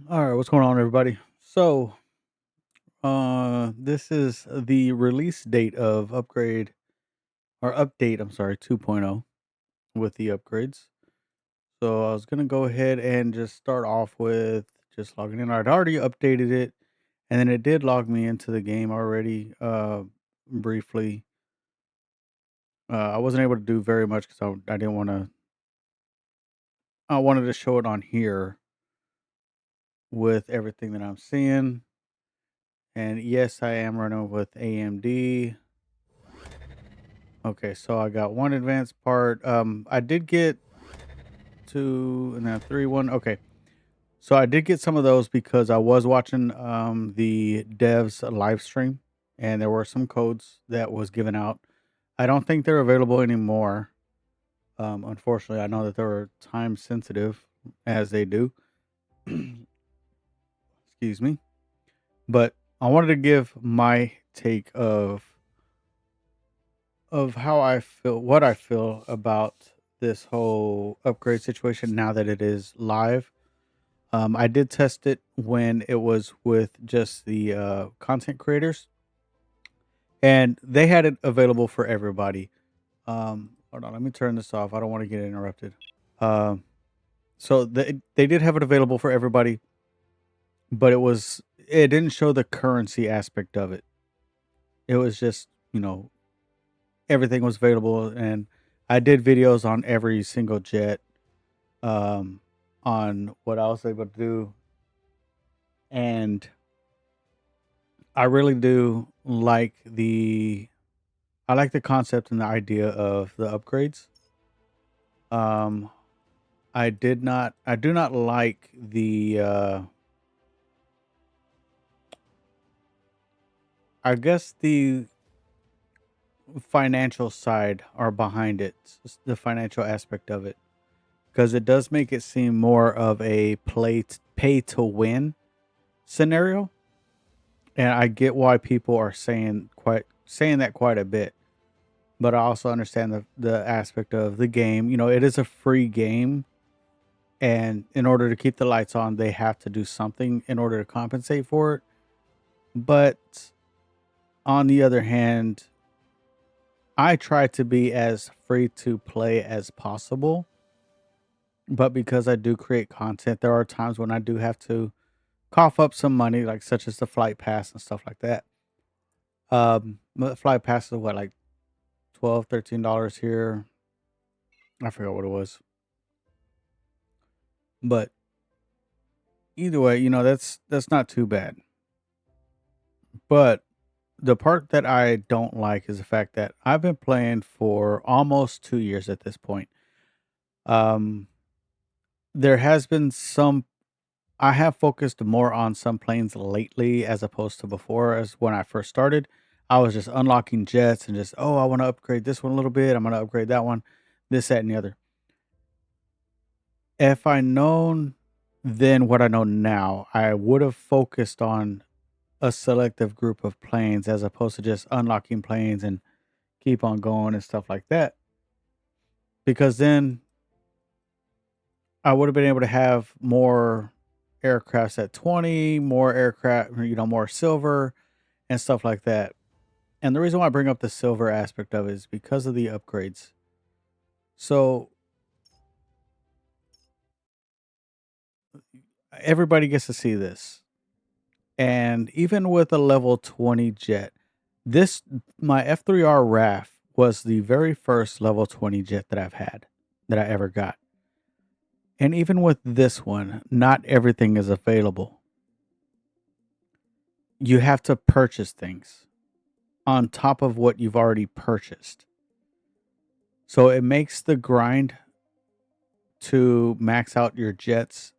All right, what's going on, everybody? This is the release date of upgrade or update. I'm sorry, 2.0 with the upgrades. So I was gonna go ahead and just start off with just logging in. I'd already updated it, and then it did log me into the game already. Briefly, I wasn't able to do very much because I didn't want to. I wanted to show it on here with everything that I'm seeing. And yes, I am running with AMD. Okay, so I got one advanced part. I did get two and then three, one. Okay, so I did get some of those because I was watching the devs live stream, and there were some codes that was given out. I don't think they're available anymore. Unfortunately, I know that they were time sensitive, as they do. Excuse me, but I wanted to give my take of how I feel, what I feel about this whole upgrade situation now that it is live. I did test it when it was with just the content creators, and they had it available for everybody. Hold on, let me turn this off. I don't want to get interrupted. Um, they did have it available for everybody, but it didn't show the currency aspect of it. It was just everything was available, and I did videos on every single jet, um, on what I was able to do, and I really do like the concept and the idea of the upgrades. Um, I do not like I guess the financial side or behind it, the financial aspect of it, because it does make it seem more of a pay to win scenario, and I get why people are saying that quite a bit. But I also understand the aspect of the game. It is a free game, and in order to keep the lights on, they have to do something in order to compensate for it. But on the other hand, I try to be as free to play as possible. But because I do create content, there are times when I do have to cough up some money, like such as the flight pass and stuff like that. The flight pass is what, like 12, $13 here. I forgot what it was. But either way, that's not too bad. But the part that I don't like is the fact that I've been playing for almost 2 years at this point. Um, there has been some I have focused more on some planes lately as opposed to before. As when I first started, I was just unlocking jets and just, "Oh, I wanna upgrade this one a little bit, I'm gonna upgrade that one," this, that, and the other. If I known then what I know now, I would have focused on a selective group of planes as opposed to just unlocking planes and keep on going and stuff like that. Because then I would have been able to have more aircrafts at 20, more aircraft, more silver and stuff like that. And the reason why I bring up the silver aspect of it is because of the upgrades. So everybody gets to see this. And even with a level 20 jet, this my F3R RAF was the very first level 20 jet that I've had that I ever got. And even with this one, not everything is available. You have to purchase things on top of what you've already purchased. So it makes the grind to max out your jets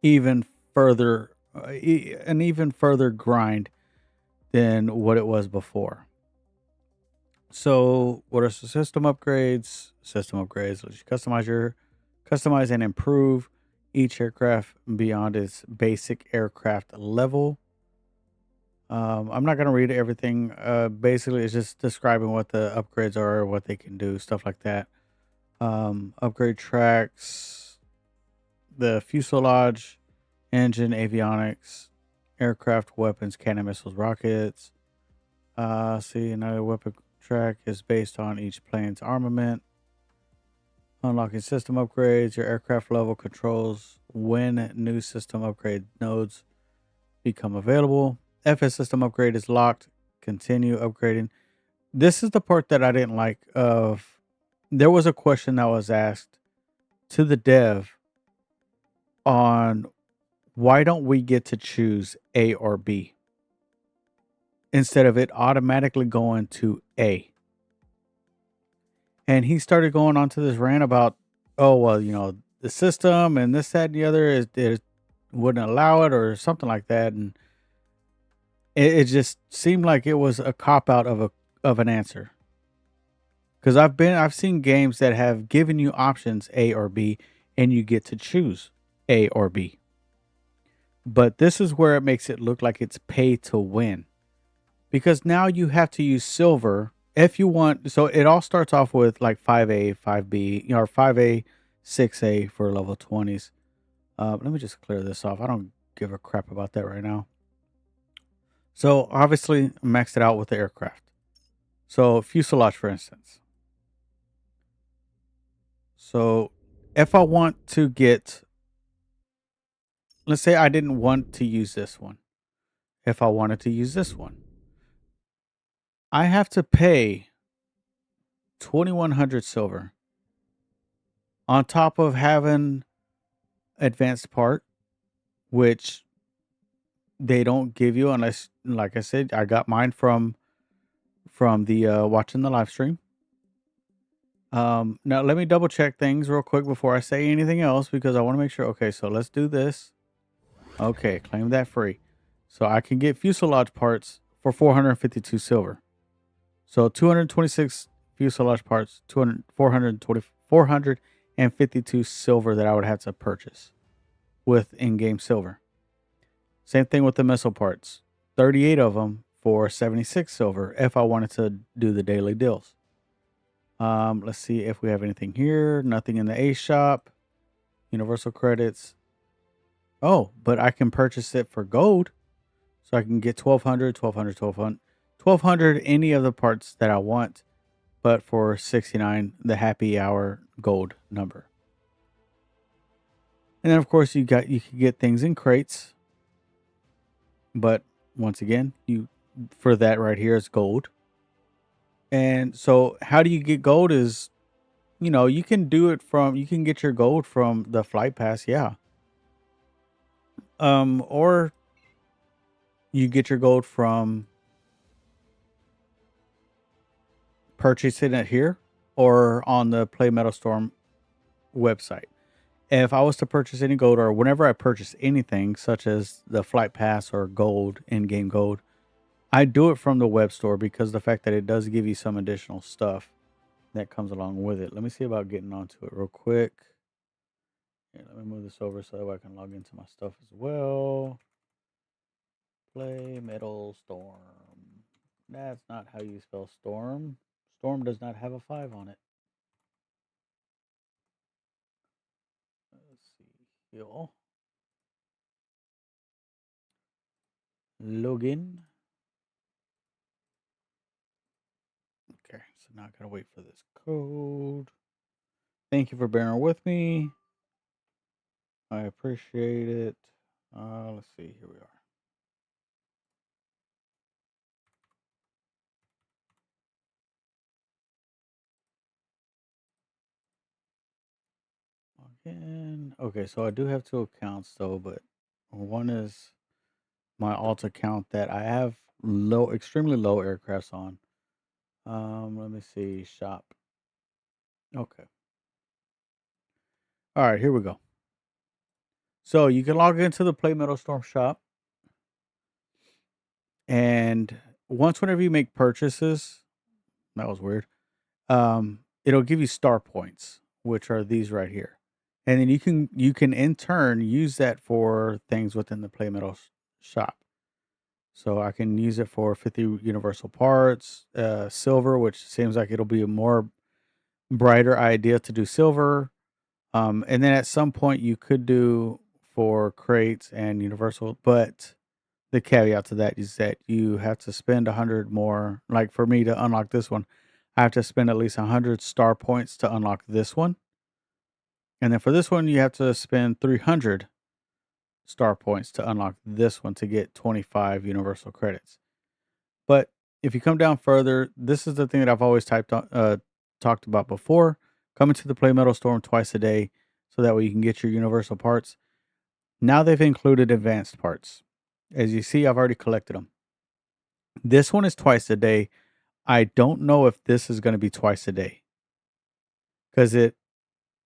even further, an even further grind than what it was before. So, what are some system upgrades? System upgrades. Let's customize and improve each aircraft beyond its basic aircraft level. I'm not gonna read everything. Basically, it's just describing what the upgrades are, what they can do, stuff like that. Upgrade tracks, the fuselage. engine, avionics, aircraft, weapons, cannon, missiles, rockets. See, another weapon track is based on each plane's armament. Unlocking system upgrades. Your aircraft level controls when new system upgrade nodes become available. FS system upgrade is locked. Continue upgrading. This is the part that I didn't like. There was a question that was asked to the dev on why don't we get to choose A or B instead of it automatically going to A. And he started going on to this rant about, oh well, the system and this, that, and the other it wouldn't allow it or something like that, and it just seemed like it was a cop out of an answer. Because I've seen games that have given you options A or B, and you get to choose A or B. But this is where it makes it look like it's pay to win, because now you have to use silver if you want. So it all starts off with like 5A, 5B, or 5A, 6A for level 20s. Let me just clear this off. I don't give a crap about that right now. So obviously, I maxed it out with the aircraft. So fuselage, for instance. So if I want to get, let's say I didn't want to use this one. If I wanted to use this one, I have to pay 2,100 silver on top of having advanced part, which they don't give you unless, like I said, I got mine from the watching the live stream. Now let me double check things real quick before I say anything else, because I want to make sure. Okay, so let's do this. Okay, claim that free. So I can get fuselage parts for 452 silver. So 226 fuselage parts, 452 silver that I would have to purchase with in-game silver. Same thing with the missile parts. 38 of them for 76 silver if I wanted to do the daily deals. Let's see if we have anything here. Nothing in the A shop. Universal credits. Oh, but I can purchase it for gold. So I can get 1,200, 1,200, 1,200, 1,200, any of the parts that I want, but for 69, the happy hour gold number. And then of course you can get things in crates. But once again, for that right here is gold. And so how do you get gold is, you can get your gold from the flight pass, yeah. Or you get your gold from purchasing it here or on the Play Metal Storm website. If I was to purchase any gold, or whenever I purchase anything such as the flight pass or gold, in-game gold, I do it from the web store, because the fact that it does give you some additional stuff that comes along with it. Let me see about getting onto it real quick. Here, let me move this over so that I can log into my stuff as well. Play Metal Storm. That's not how you spell storm. Storm does not have a 5 on it. Let's see here. Login. Okay, so now I gotta wait for this code. Thank you for bearing with me. I appreciate it. Let's see. Here we are. Login. Okay, so I do have 2 accounts though, but one is my alt account that I have extremely low aircrafts on. Let me see. Shop. Okay. All right, here we go. So you can log into the Play Metal Storm shop, and whenever you make purchases, that was weird. It'll give you star points, which are these right here, and then you can in turn use that for things within the Play Metal shop. So I can use it for 50 universal parts, silver, which seems like it'll be a more brighter idea to do silver. And then at some point you could do for crates and universal, but the caveat to that is that you have to spend 100 more. Like for me to unlock this one, I have to spend at least 100 star points to unlock this one. And then for this one, you have to spend 300 star points to unlock this one to get 25 universal credits. But if you come down further, this is the thing that I've always talked about before. Coming to the Play Metal Storm twice a day so that way you can get your universal parts. Now they've included advanced parts. As you see, I've already collected them. This one is twice a day. I don't know if this is going to be twice a day because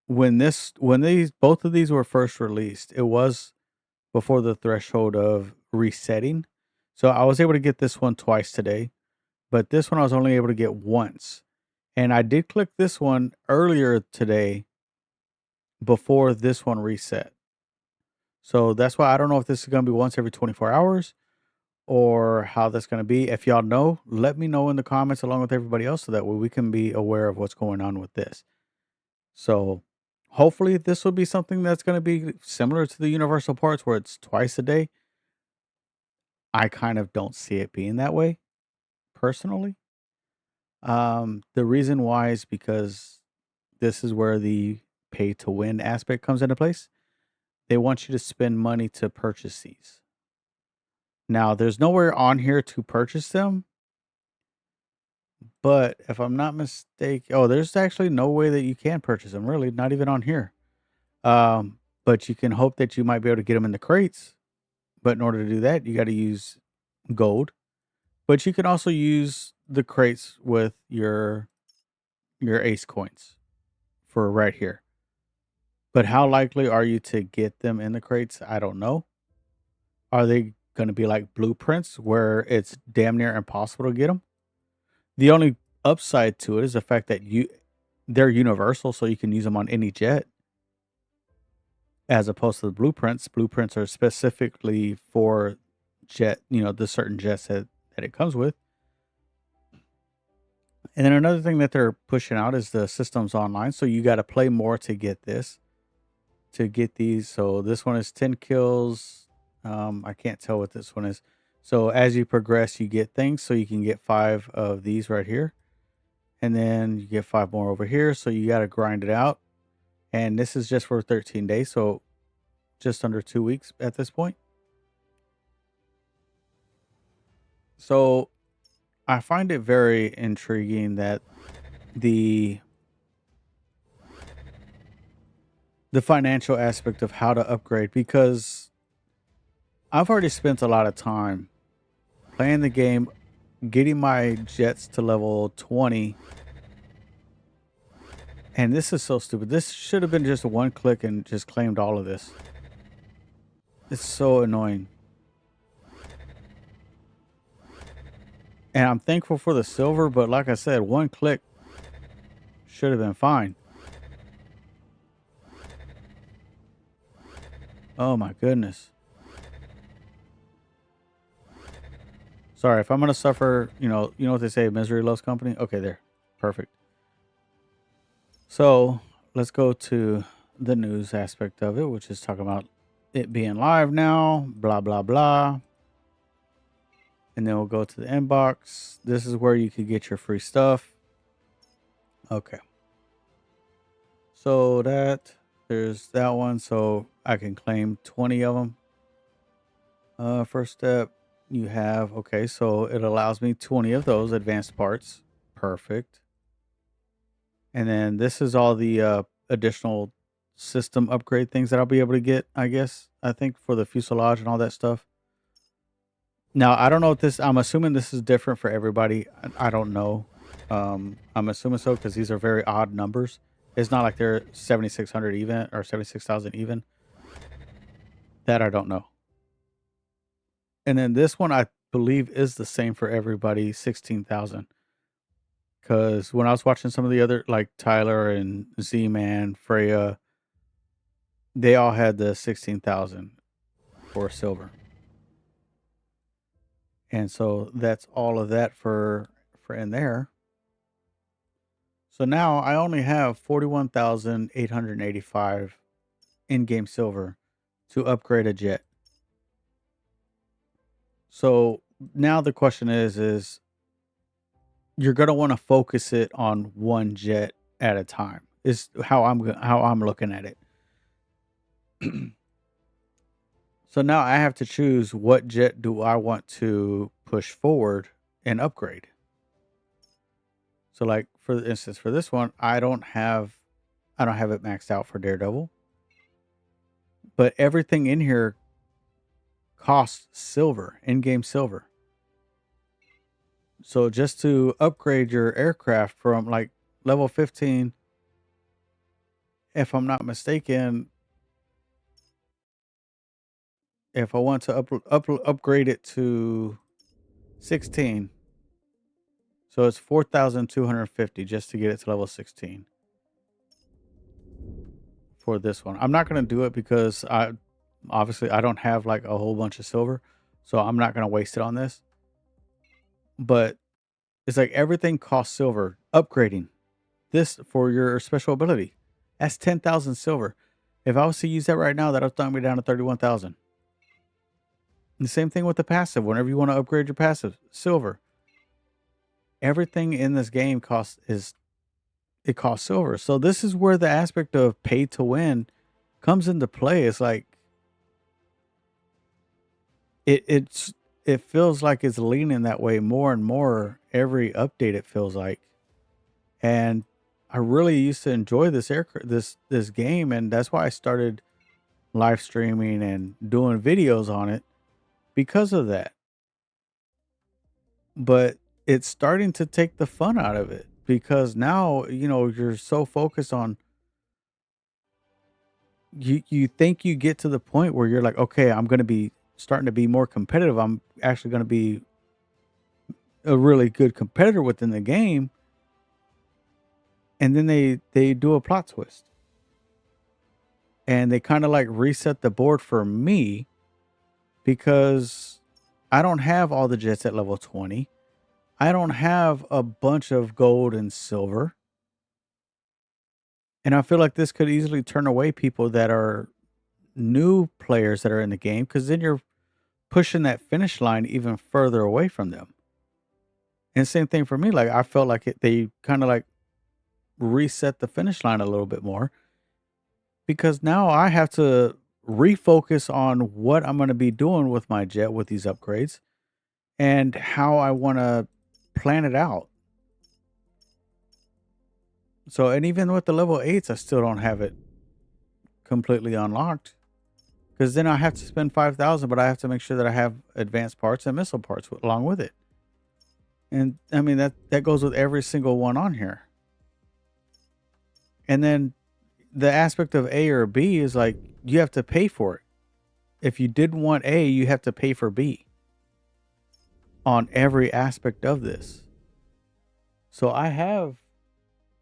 when these both of these were first released, it was before the threshold of resetting. So I was able to get this one twice today, but this one I was only able to get once. And I did click this one earlier today before this one reset. So that's why I don't know if this is going to be once every 24 hours or how that's going to be. If y'all know, let me know in the comments along with everybody else so that way we can be aware of what's going on with this. So hopefully this will be something that's going to be similar to the universal parts where it's twice a day. I kind of don't see it being that way personally. The reason why is because this is where the pay to win aspect comes into place. They want you to spend money to purchase these. Now, there's nowhere on here to purchase them, but if I'm not mistaken, oh, there's actually no way that you can purchase them, really, not even on here. But you can hope that you might be able to get them in the crates. But in order to do that, you got to use gold. But you can also use the crates with your ace coins for right here. But how likely are you to get them in the crates? I don't know. Are they going to be like blueprints where it's damn near impossible to get them? The only upside to it is the fact that they're universal, so you can use them on any jet, as opposed to the blueprints. Blueprints are specifically for jet, the certain jets that it comes with. And then another thing that they're pushing out is the systems online. So you got to play more to get this, to get these. So this one is 10 kills. I can't tell what this one is. So as you progress, you get things. So you can get 5 of these right here. And then you get 5 more over here. So you got to grind it out. And this is just for 13 days. So just under 2 weeks at this point. So I find it very intriguing that the financial aspect of how to upgrade, because I've already spent a lot of time playing the game, getting my jets to level 20. And this is so stupid. This should have been just a one click and just claimed all of this. It's so annoying. And I'm thankful for the silver, but like I said, one click should have been fine. Oh my goodness. Sorry, if I'm gonna suffer, you know what they say, misery loves company? Okay, there. Perfect. So let's go to the news aspect of it, which is talking about it being live now, blah blah blah. And then we'll go to the inbox. This is where you could get your free stuff. Okay. So there's that one. So I can claim 20 of them. First step, you have, okay, so it allows me 20 of those advanced parts. Perfect. And then this is all the additional system upgrade things that I'll be able to get, I guess, I think for the fuselage and all that stuff. Now, I don't know if I'm assuming this is different for everybody. I don't know. I'm assuming so because these are very odd numbers. It's not like they're 7,600 even or 76,000 even. That I don't know. And then this one, I believe, is the same for everybody, 16,000. Because when I was watching some of the other, like Tyler and Z-Man, Freya, they all had the 16,000 for silver. And so that's all of that for in there. So now I only have 41,885 in-game silver to upgrade a jet. So now the question is you're gonna want to focus it on one jet at a time. Is how I'm looking at it. So now I have to choose what jet do I want to push forward and upgrade. So like for instance, for this one, I don't have it maxed out for Daredevil, but everything in here costs silver, in-game silver. So just to upgrade your aircraft from like level 15, if I'm not mistaken, if I want to upgrade it to 16, so it's 4,250 just to get it to level 16 for this one. I'm not going to do it because I don't have like a whole bunch of silver, so I'm not going to waste it on this. But it's like everything costs silver. Upgrading this for your special ability, that's 10,000 silver. If I was to use that right now, that'll knock me down to 31,000. The same thing with the passive. Whenever you want to upgrade your passive, silver. Everything in this game costs silver. So this is where the aspect of pay to win comes into play. It's like it feels like it's leaning that way more and more every update, it feels like. And I really used to enjoy this game, and that's why I started live streaming and doing videos on it because of that. But it's starting to take the fun out of it because now, you're so focused on you think you get to the point where you're like, okay, I'm going to be starting to be more competitive. I'm actually going to be a really good competitor within the game, and then they do a plot twist and they kind of like reset the board for me because I don't have all the jets at level 20. I don't have a bunch of gold and silver. And I feel like this could easily turn away people that are new players that are in the game because then you're pushing that finish line even further away from them. And same thing for me. Like I felt like they kind of like reset the finish line a little bit more because now I have to refocus on what I'm going to be doing with my jet with these upgrades and how I want to plan it out. So, and even with the level 8s, I still don't have it completely unlocked because then I have to spend 5,000, but I have to make sure that I have advanced parts and missile parts along with it. And I mean, that goes with every single one on here. And then the aspect of A or B is like you have to pay for it. If you did want A, you have to pay for B on every aspect of this. So I have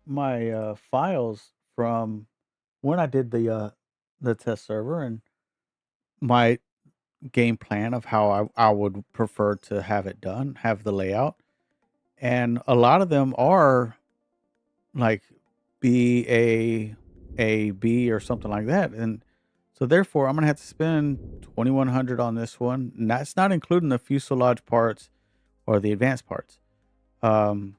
my files from when I did the test server and my game plan of how I would prefer to have it done, have the layout. And a lot of them are like B A B or something like that. And so therefore I'm gonna have to spend 2,100 on this one. And that's not including the fuselage parts or the advanced parts. Um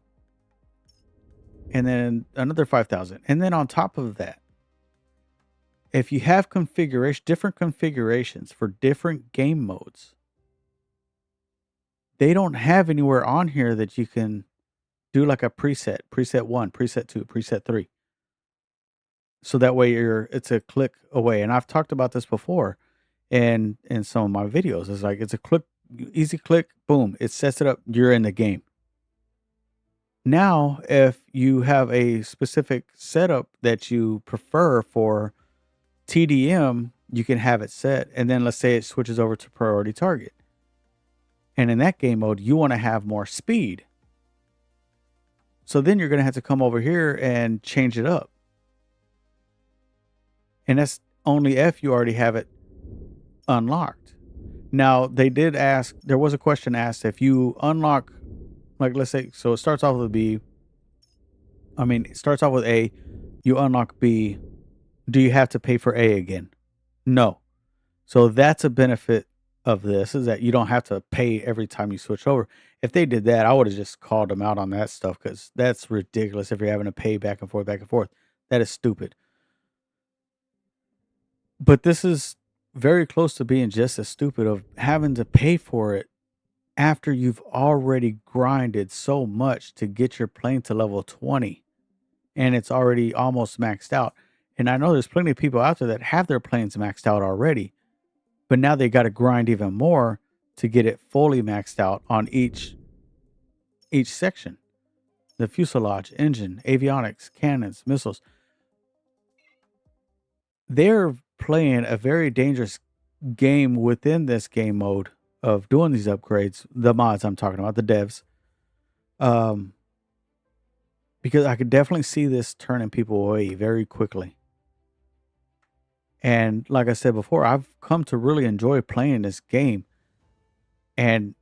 and then another 5,000. And then on top of that, if you have different configurations for different game modes, they don't have anywhere on here that you can do like a preset 1, preset 2, preset 3. So that way it's a click away. And I've talked about this before in some of my videos. It's like it's a click, easy click, boom, it sets it up, you're in the game. Now, if you have a specific setup that you prefer for TDM, you can have it set. And then let's say it switches over to priority target. And in that game mode, you want to have more speed. So then you're going to have to come over here and change it up. And that's only if you already have it unlocked. Now, there was a question asked if you unlock, like let's say, so it starts off with B. It starts off with A, you unlock B. Do you have to pay for A again? No. So that's a benefit of this, is that you don't have to pay every time you switch over. If they did that, I would have just called them out on that stuff because that's ridiculous if you're having to pay back and forth, back and forth. That is stupid. But this is very close to being just as stupid of having to pay for it after you've already grinded so much to get your plane to level 20 and it's already almost maxed out. And I know there's plenty of people out there that have their planes maxed out already, but now they got to grind even more to get it fully maxed out on each section. The fuselage, engine, avionics, cannons, missiles. They're playing a very dangerous game within this game mode of doing these upgrades, the mods I'm talking about, the devs. Um, because I could definitely see this turning people away very quickly. And like I said before, I've come to really enjoy playing this game. And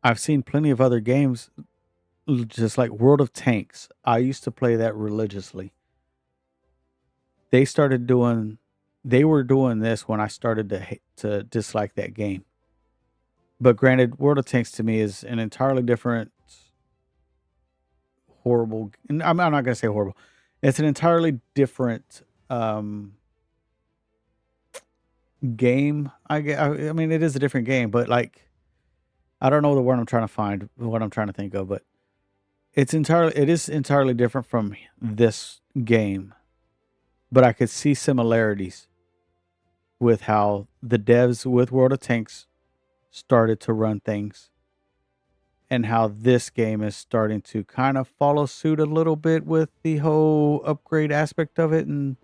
I've seen plenty of other games, just like World of Tanks. I used to play that religiously. They started doing, they were doing this when I started to dislike that game. But granted, World of Tanks to me is an entirely different, horrible. And I'm not gonna say horrible. It's an entirely different game. I mean, it is a different game, but like I don't know the word I'm trying to find, what I'm trying to think of, but it is entirely different from this game. But I could see similarities with how the devs with World of Tanks started to run things and how this game is starting to kind of follow suit a little bit with the whole upgrade aspect of it and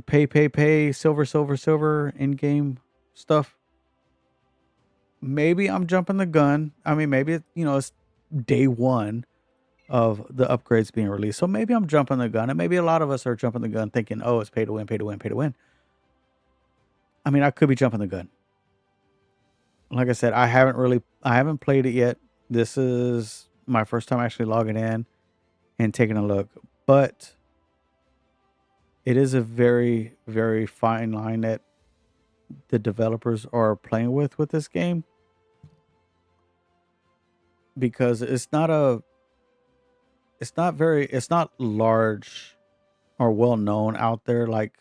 pay, silver in game stuff. Maybe I'm jumping the gun. I mean, maybe it's day one of the upgrades being released. So maybe I'm jumping the gun, and maybe a lot of us are jumping the gun thinking, "Oh, it's pay to win, pay to win, pay to win." I mean, I could be jumping the gun. Like I said, I haven't played it yet. This is my first time actually logging in and taking a look. But it is a very, very fine line that the developers are playing with this game, because it's not large or well known out there like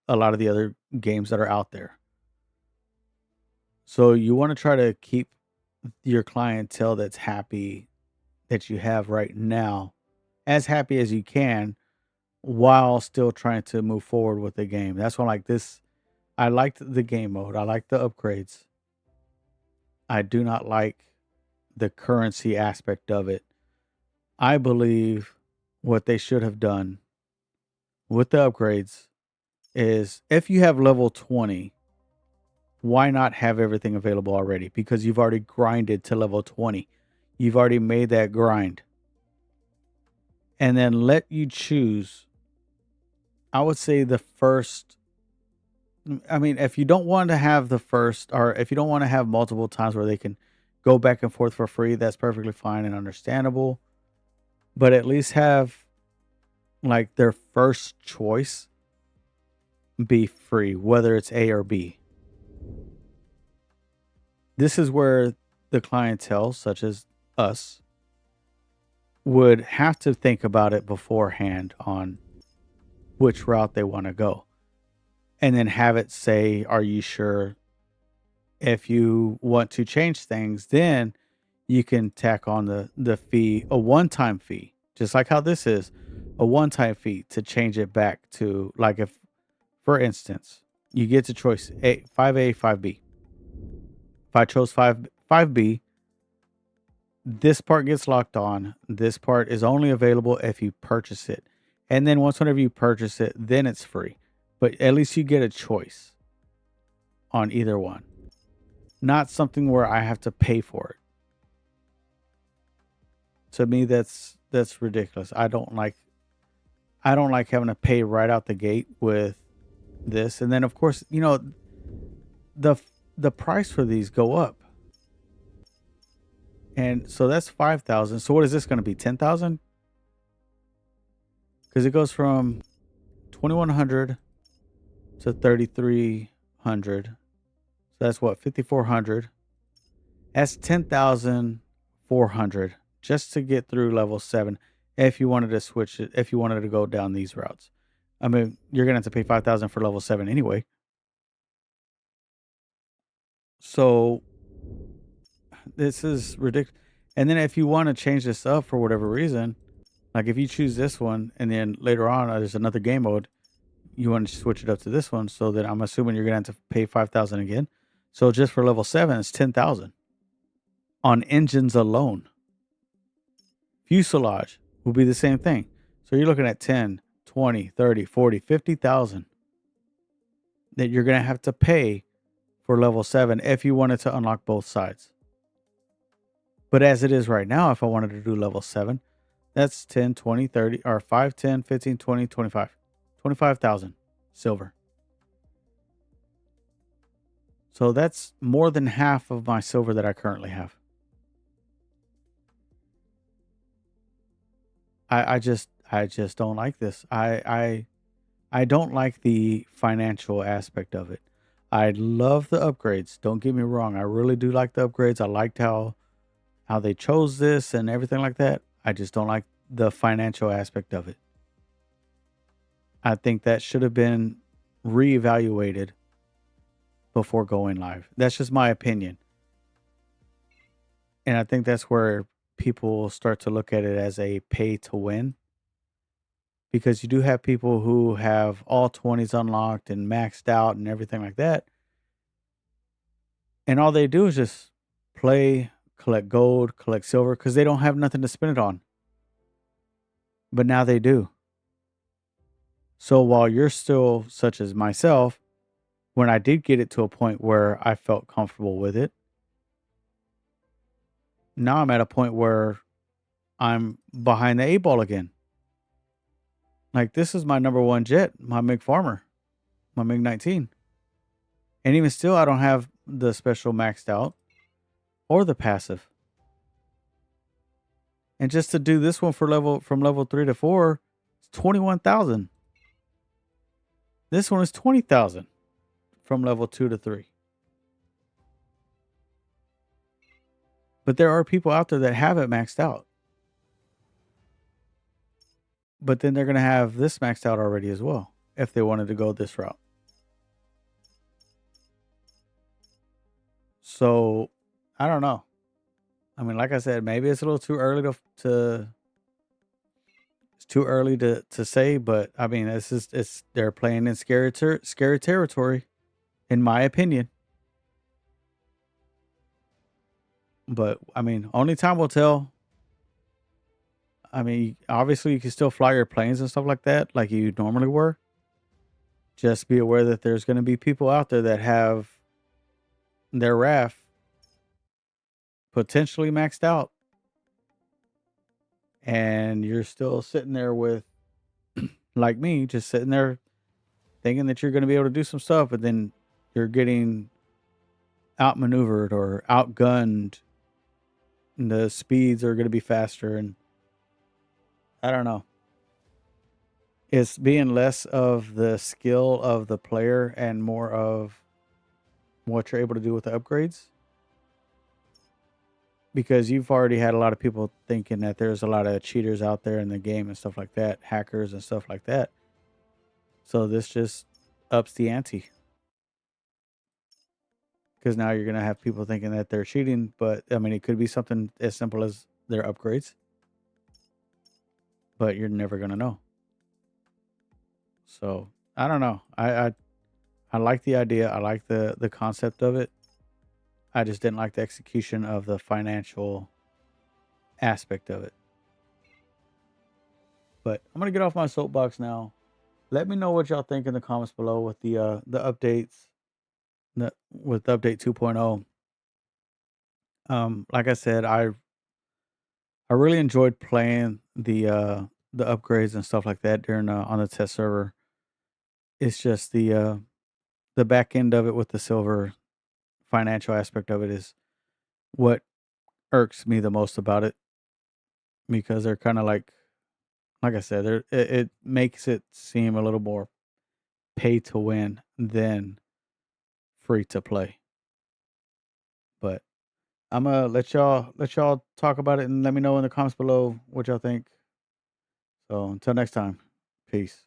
a lot of the other games that are out there. So you want to try to keep your clientele that's happy, that you have right now, as happy as you can, while still trying to move forward with the game. That's why I like this. I liked the game mode. I like the upgrades. I do not like the currency aspect of it. I believe what they should have done with the upgrades is, if you have level 20, why not have everything available already? Because you've already grinded to level 20. You've already made that grind. And then let you choose. I would say the first. I mean, if you don't want to have the first, or if you don't want to have multiple times where they can go back and forth for free, that's perfectly fine and understandable. But at least have like their first choice be free, whether it's A or B. This is where the clientele, such as us, would have to think about it beforehand on which route they want to go. And then have it say, are you sure? If you want to change things, then you can tack on the fee, a one-time fee, just like how this is a one-time fee to change it back to, like, if, for instance, you get to choice 5A, 5B. If I chose 5B, this part gets locked on. This part is only available if you purchase it. And then whenever you purchase it, then it's free. But at least you get a choice on either one. Not something where I have to pay for it. To me, that's ridiculous. I don't like having to pay right out the gate with this. And then of course, the the price for these go up. And so that's 5,000. So what is this going to be? 10,000? Cuz it goes from 2,100 to 3,300. So that's what, 5,400. That's 10,400 just to get through level 7 if you wanted to switch it, if you wanted to go down these routes. I mean, you're gonna have to pay 5,000 for level 7 anyway. So this is ridiculous. And then if you want to change this up for whatever reason, like if you choose this one and then later on there's another game mode, you want to switch it up to this one, so that I'm assuming you're gonna have to pay 5,000 again. So just for level 7, it's 10,000 on engines alone. Fuselage will be the same thing. So you're looking at 10, 20, 30, 40, 50,000 that you're going to have to pay for level 7 if you wanted to unlock both sides. But as it is right now, if I wanted to do level 7, that's 10, 20, 30, or 5, 10, 15, 20, 25. 25,000 silver. So that's more than half of my silver that I currently have. I just don't like this. I don't like the financial aspect of it. I love the upgrades. Don't get me wrong. I really do like the upgrades. I liked how they chose this and everything like that. I just don't like the financial aspect of it. I think that should have been reevaluated before going live. That's just my opinion. And I think that's where people start to look at it as a pay to win, because you do have people who have all 20s unlocked and maxed out and everything like that. And all they do is just play, collect gold, collect silver because they don't have nothing to spend it on. But now they do. So while you're still, such as myself, when I did get it to a point where I felt comfortable with it, now I'm at a point where I'm behind the eight ball again. Like, this is my number one jet, my MiG Farmer, my MiG 19. And even still, I don't have the special maxed out or the passive. And just to do this one for from level 3 to 4, it's 21,000. This one is 20,000 from level 2 to 3. But there are people out there that have it maxed out. But then they're going to have this maxed out already as well if they wanted to go this route. So, I don't know. I mean, like I said, maybe it's a little too early to it's too early to say, but I mean, it's they're playing in scary territory, in my opinion. But I mean, only time will tell. I mean, obviously, you can still fly your planes and stuff like that, like you normally were. Just be aware that there's going to be people out there that have their RAF potentially maxed out, and you're still sitting there with, like me, just sitting there thinking that you're going to be able to do some stuff, but then you're getting outmaneuvered or outgunned. And the speeds are going to be faster, and I don't know. It's being less of the skill of the player and more of what you're able to do with the upgrades. Because you've already had a lot of people thinking that there's a lot of cheaters out there in the game and stuff like that, hackers and stuff like that. So this just ups the ante. Because now you're going to have people thinking that they're cheating, but I mean, it could be something as simple as their upgrades, but you're never going to know. So I don't know. I like the idea. I like the concept of it. I just didn't like the execution of the financial aspect of it. But I'm gonna get off my soapbox now. Let me know what y'all think in the comments below with the updates, with update 2.0. Like I said, I really enjoyed playing the upgrades and stuff like that during on the test server. It's just the back end of it with the silver financial aspect of it is what irks me the most about it, because they're kind of like I said, it makes it seem a little more pay to win than free to play. But I'm gonna let y'all talk about it and let me know in the comments below what y'all think. So until next time, peace.